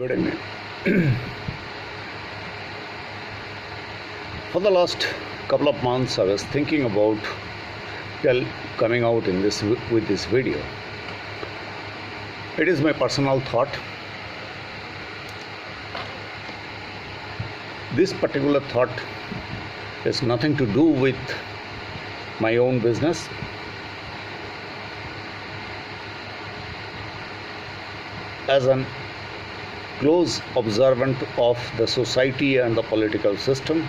Good evening. For the last couple of months, I was thinking about coming out with this video. It is my personal thought. This particular thought has nothing to do with my own business. As an close observant of the society and the political system,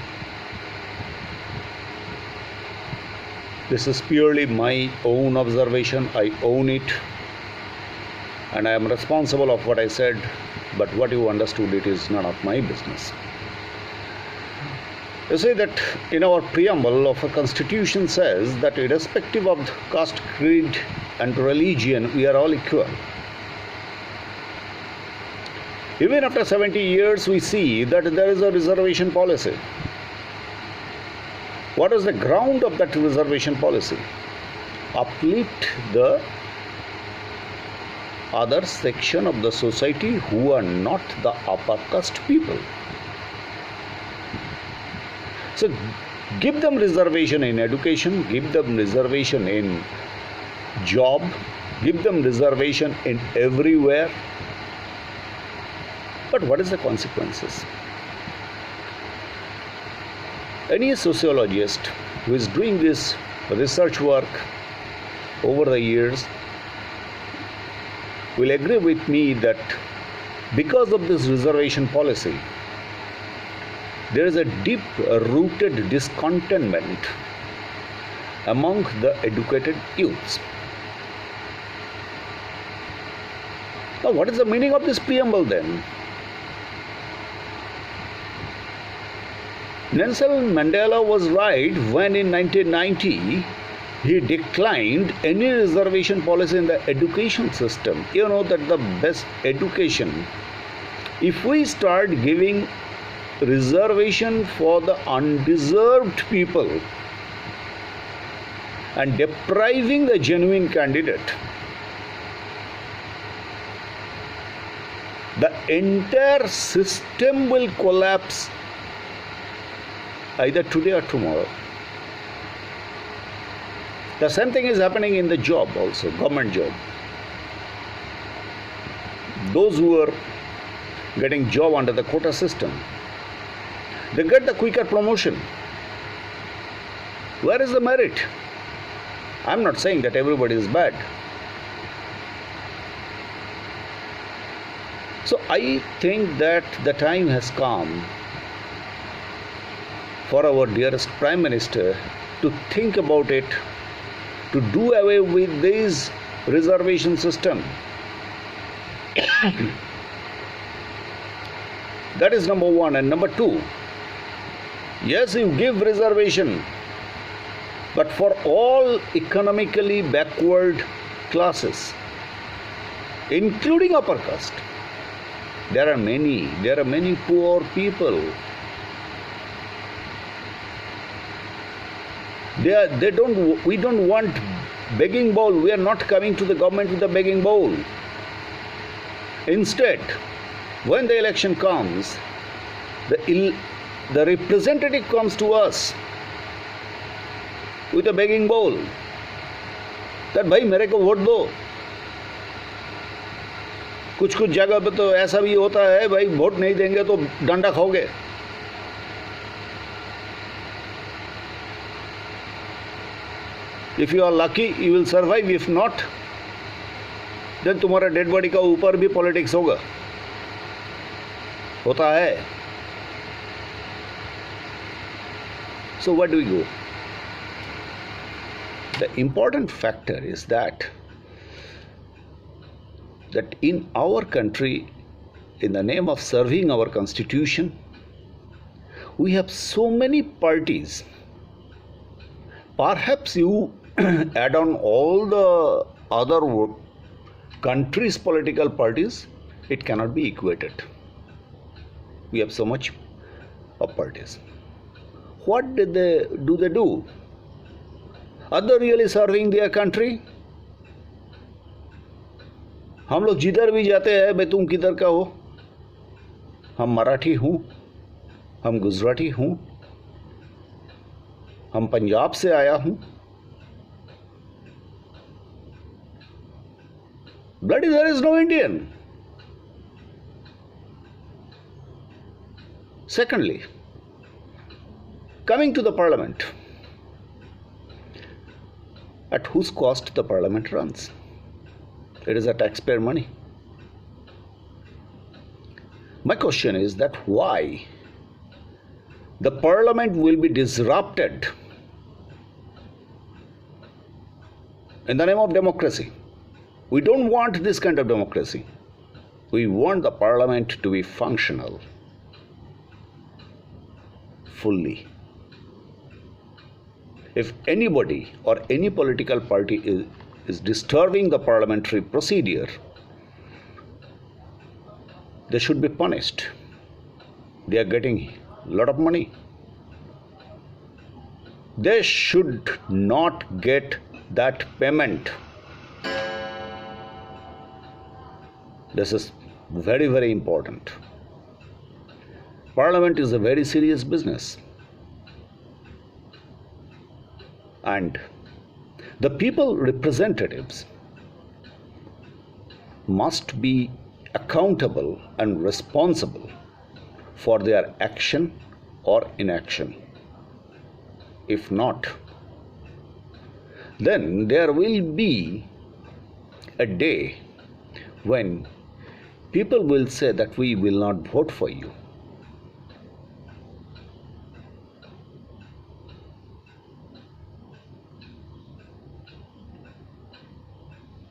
this is purely my own observation. I own it and I am responsible of what I said, but what you understood, it is none of my business. You see that in our preamble of a constitution says that irrespective of caste, creed and religion, we are all equal. Even after 70 years, we see that there is a reservation policy. What is the ground of that reservation policy? Uplift the other section of the society who are not the upper caste people. So give them reservation in education, give them reservation in job, give them reservation in everywhere. But what is the consequences? Any sociologist who is doing this research work over the years will agree with me that because of this reservation policy, there is a deep-rooted discontentment among the educated youths. Now, what is the meaning of this preamble then? Nelson Mandela was right when in 1990 he declined any reservation policy in the education system. You know that the best education, if we start giving reservation for the undeserved people and depriving the genuine candidate, the entire system will collapse either today or tomorrow. The same thing is happening in the job also, government job. Those who are getting job under the quota system, they get the quicker promotion. Where is the merit? I'm not saying that everybody is bad. So I think that the time has come for our dearest Prime Minister to think about it, to do away with this reservation system. That is number one. And number two, yes, you give reservation, but for all economically backward classes, including upper caste. There are many poor people. We don't want begging bowl. We are not coming to the government with a begging bowl. Instead, when the election comes, the representative comes to us with a begging bowl that भाई मेरे को vote दो. कुछ जगह पे तो ऐसा भी होता है, भाई वोट नहीं देंगे तो डंडा खाओगे. If you are lucky, you will survive. If not, then तुम्हारा डेड बॉडी का ऊपर भी पॉलिटिक्स होगा. होता है. So where do we go? The important factor is that in our country, in the name of serving our constitution, we have so many parties. Perhaps you add on all the other countries' political parties, it cannot be equated. We have so much of parties. What do they do? Are they really serving their country? हम लोग जिधर भी जाते हैं, भाई तुम किधर का हो, हम मराठी हूँ, हम गुजराती हूँ, हम पंजाब से आया हूँ. Bloody, there is no Indian. Secondly, coming to the parliament, at whose cost the parliament runs? It is a taxpayer money. My question is that why the parliament will be disrupted in the name of democracy. We don't want this kind of democracy. We want the parliament to be functional fully. If anybody or any political party is disturbing the parliamentary procedure, they should be punished. They are getting a lot of money. They should not get that payment. This is very, very important. Parliament is a very serious business. And the people representatives must be accountable and responsible for their action or inaction. If not, then there will be a day when people will say that we will not vote for you.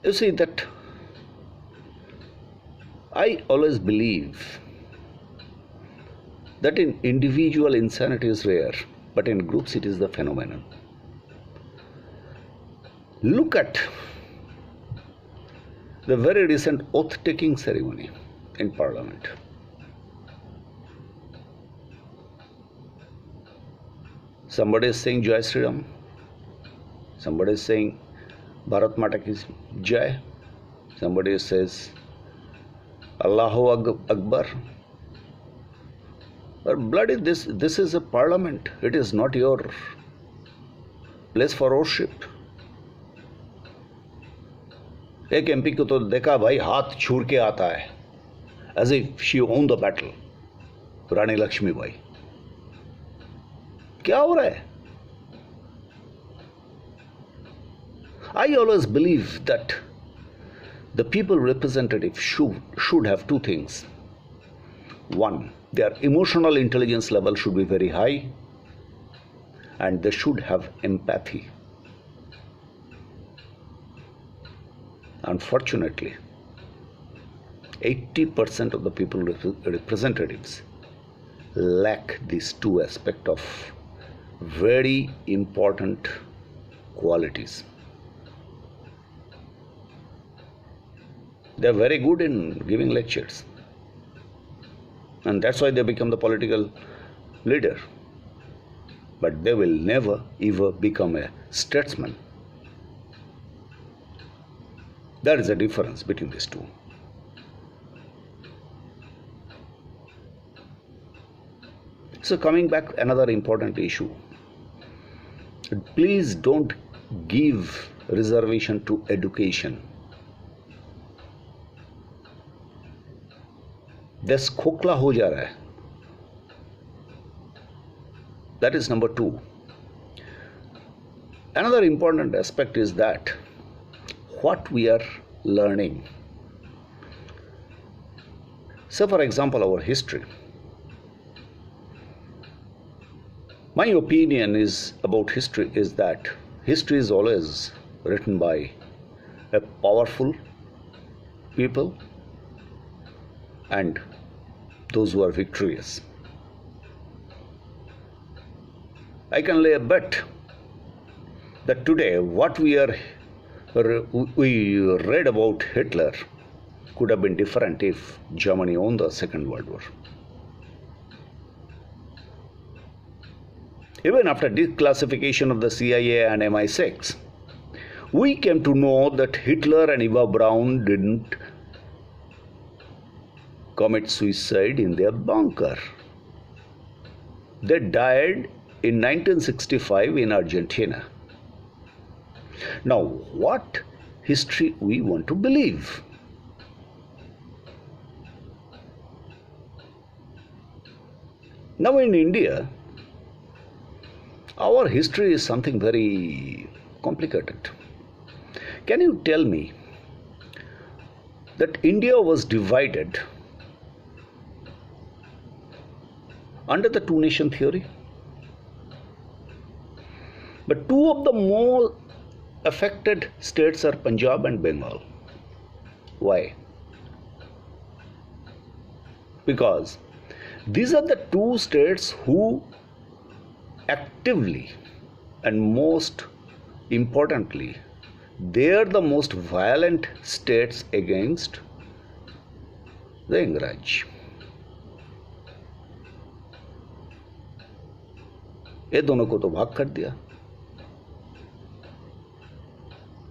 You see that I always believe that in individual insanity is rare, but in groups it is the phenomenon. Look at the very recent oath-taking ceremony in Parliament. Somebody is saying Jai Sri Ram. Somebody is saying Bharat Mata ki Jai. Somebody says Allahu Akbar. But bloody, this is a parliament. It is not your place for worship. एक MP को तो देखा भाई हाथ छूड़ के आता है, as if she won the battle. रानी लक्ष्मीबाई. क्या हो रहा है? I always believe that the people representative should have two things. One, their emotional intelligence level should be very high, and they should have empathy. Unfortunately, 80% of the people representatives lack these two aspects of very important qualities. They are very good in giving lectures, and that's why they become the political leader. But they will never ever become a statesman. There is a difference between these two. So coming back, another important issue. Please don't give reservation to education. देश खोखला हो जा रहा है. That is number two. Another important aspect is that what we are learning. So, for example, our history. My opinion is about history is that history is always written by a powerful people and those who are victorious. I can lay a bet that today what we read about Hitler could have been different if Germany won the Second World War. Even after declassification of the CIA and MI6, we came to know that Hitler and Eva Braun didn't commit suicide in their bunker. They died in 1965 in Argentina. Now, what history we want to believe? Now in India, our history is something very complicated. Can you tell me that India was divided under the two-nation theory? But two of the more affected states are Punjab and Bengal. Why? Because these are the two states who actively and most importantly, they are the most violent states against the Ingraj. ये दोनों को तो भाग कर दिया.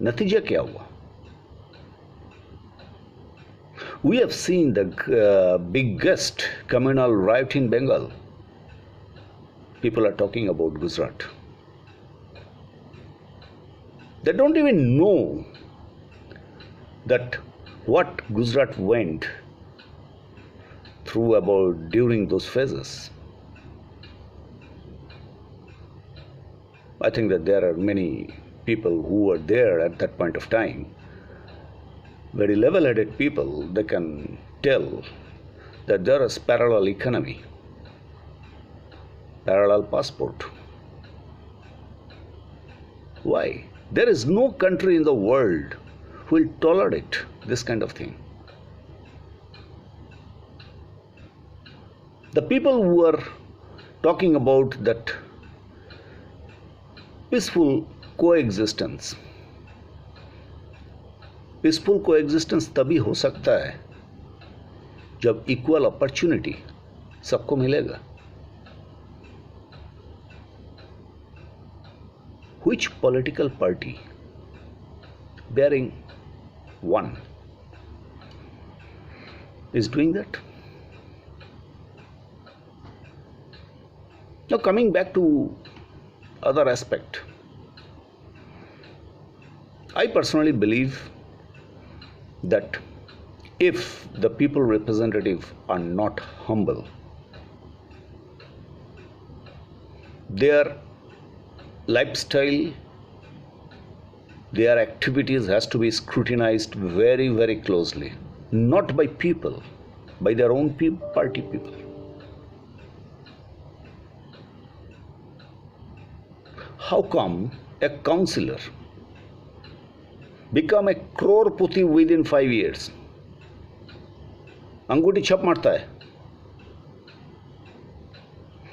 नतीजा क्या हुआ? We have seen the biggest communal riot in Bengal. People are talking about Gujarat. They don't even know that what Gujarat went through about during those phases. I think that there are many people who were there at that point of time, very level-headed people. They can tell that there is parallel economy, parallel passport. Why? There is no country in the world who will tolerate this kind of thing. The people who are talking about that peaceful coexistence तभी हो सकता है जब equal opportunity सबको मिलेगा. Which political party bearing one is doing that? Now coming back to other aspect, I personally believe that if the people representative are not humble, their lifestyle, their activities has to be scrutinized very, very closely, not by people, by their own party people. How come a councillor become a crorepati within 5 years? अंगूठी छप मारता है.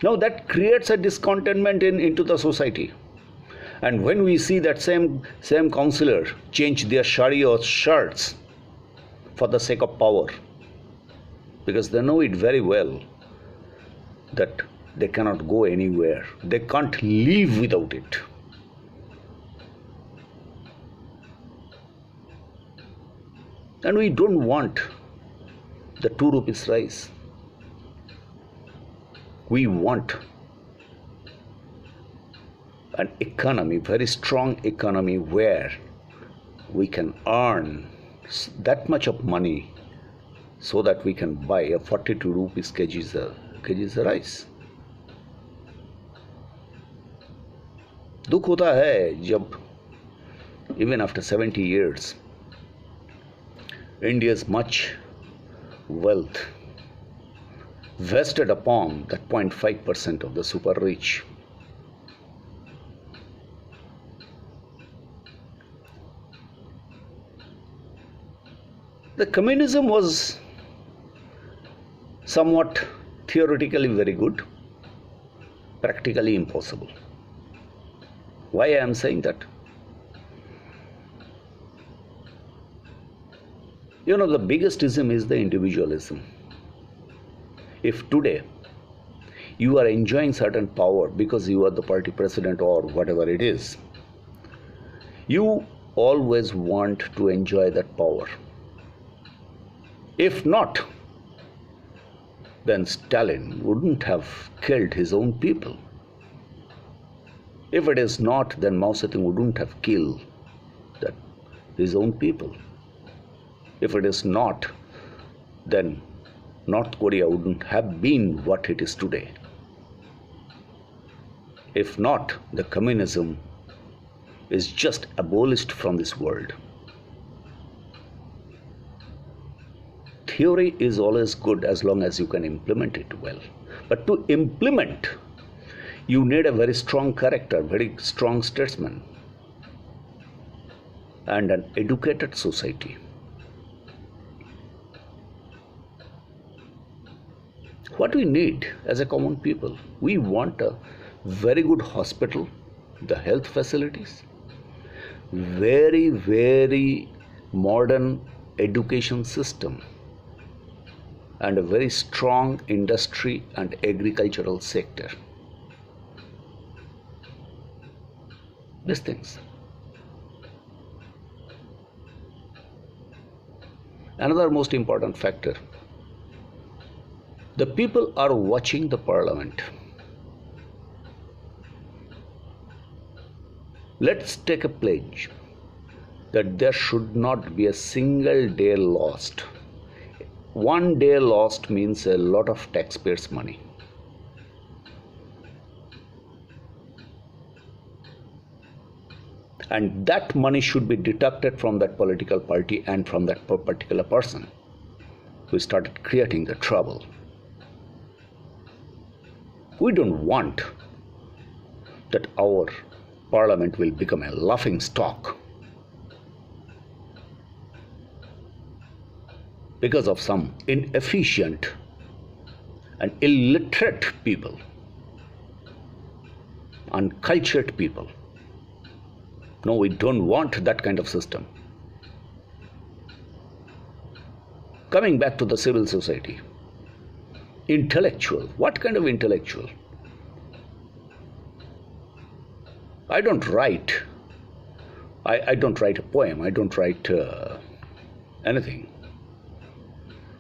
Now that creates a discontentment into the society. And when we see that same councillor change their shari or shirts for the sake of power, because they know it very well that they cannot go anywhere, they can't live without it. And we don't want the 2 rupees rice. We want an economy, very strong economy, where we can earn that much of money so that we can buy a 42 rupees kg rice. दुख होता है जब even after 70 years India's much wealth vested upon that 0.5% of the super rich. The communism was somewhat theoretically very good, practically impossible. Why I am saying that? You know, the biggest ism is the individualism. If today you are enjoying certain power because you are the party president or whatever it is, you always want to enjoy that power. If not, then Stalin wouldn't have killed his own people. If it is not, then Mao Zedong wouldn't have killed his own people. If it is not, then North Korea wouldn't have been what it is today. If not, the communism is just abolished from this world. Theory is always good as long as you can implement it well. But to implement, you need a very strong character, very strong statesman, and an educated society. What we need as a common people, we want a very good hospital, the health facilities, very, very modern education system, and a very strong industry and agricultural sector. These things. Another most important factor, the people are watching the parliament. Let's take a pledge that there should not be a single day lost. One day lost means a lot of taxpayers' money. And that money should be deducted from that political party and from that particular person who started creating the trouble. We don't want that our parliament will become a laughing stock because of some inefficient and illiterate people, uncultured people. No, we don't want that kind of system. Coming back to the civil society, intellectual. What kind of intellectual? I don't write a poem, I don't write anything.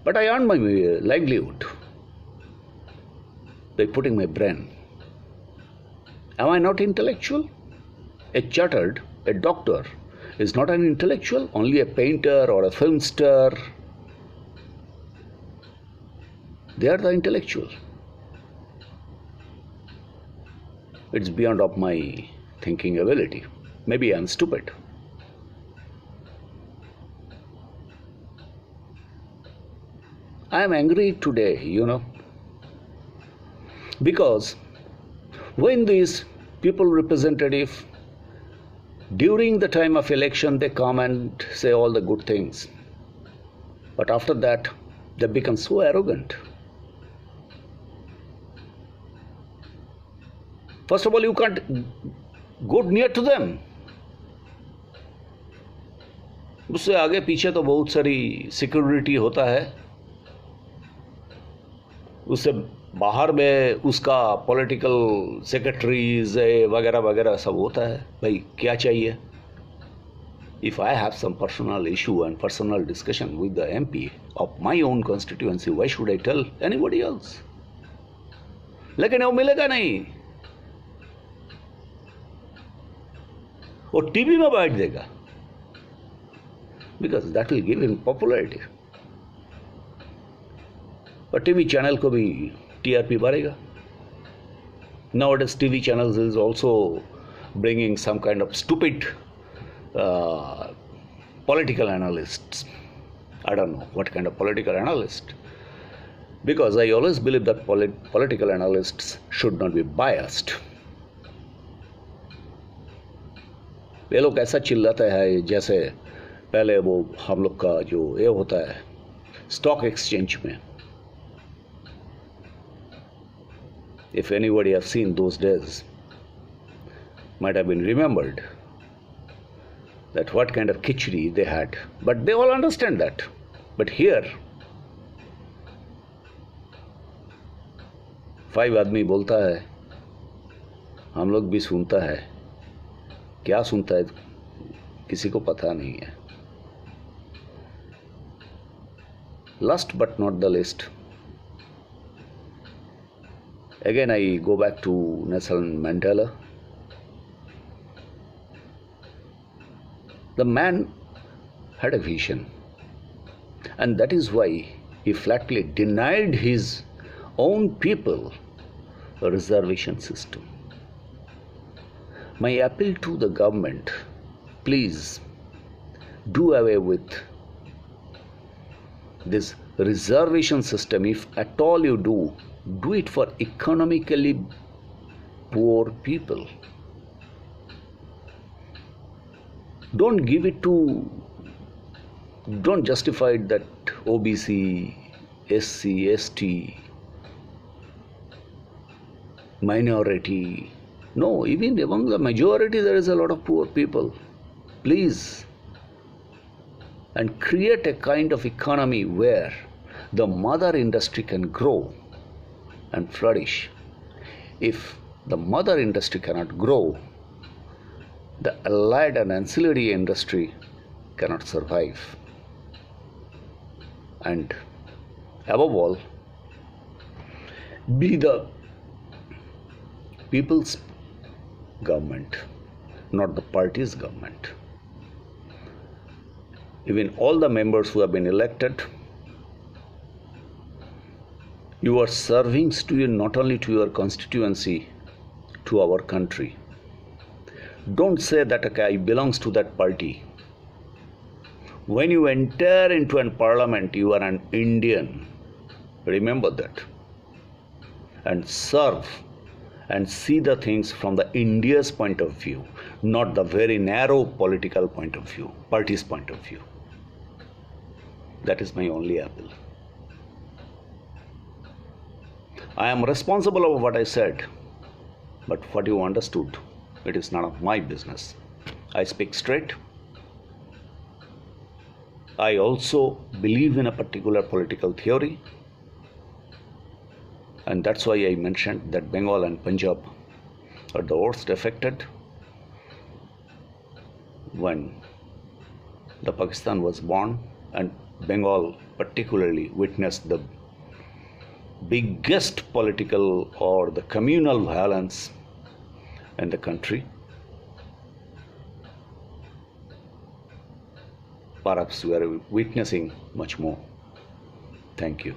But I earn my livelihood by putting my brain. Am I not intellectual? A doctor is not an intellectual, only a painter or a film star. They are the intellectual. It's beyond of my thinking ability. Maybe I'm stupid. I am angry today, because when these people representative, during the time of election, they come and say all the good things. But after that, they become so arrogant. First of all, you can't go near to them. उससे आगे पीछे तो बहुत सारी security होता है. उससे बाहर में उसका पॉलिटिकल सेक्रेटरीज वगैरह वगैरह सब होता है. भाई क्या चाहिए? If I have some personal issue and personal discussion with the MP of my own constituency, why should I tell anybody else? लेकिन वो मिलेगा नहीं. वो टीवी में बैठ देगा. Because that will give him popularity. और टीवी चैनल को भी TRP बढ़ेगा. Nowadays TV channels is also bringing some kind of stupid political analysts. I don't know what kind of political analyst. Because I always believe that political analysts should not be biased. ये लोग ऐसा चिल्लाते हैं जैसे पहले वो हम लोग का जो ये होता है स्टॉक एक्सचेंज में. If anybody have seen those days, might have been remembered that what kind of khichdi they had. But they all understand that. But here, 5 आदमी बोलता है, हम लोग भी सुनता है. क्या सुनता है किसी को पता नहीं है. Last but not the least, Again, I go back to Nelson Mandela. The man had a vision, and that is why he flatly denied his own people a reservation system. My appeal to the government, please do away with this reservation system. If at all you do it for economically poor people. Don't give it to, don't justify it that OBC, SC, ST, minority. No, even among the majority there is a lot of poor people. Please. And create a kind of economy where the mother industry can grow and flourish. If the mother industry cannot grow, the allied and ancillary industry cannot survive. And above all, be the people's government, not the party's government. Even all the members who have been elected, you are serving not only to your constituency, to our country. Don't say that, okay, I belongs to that party. When you enter into a parliament, you are an Indian. Remember that. And serve and see the things from the India's point of view, not the very narrow political point of view, party's point of view. That is my only appeal. I am responsible of what I said, but what you understood, it is none of my business. I speak straight. I also believe in a particular political theory, and that's why I mentioned that Bengal and Punjab are the worst affected. When the Pakistan was born, and Bengal particularly witnessed the biggest political or the communal violence in the country. Perhaps we are witnessing much more. Thank you.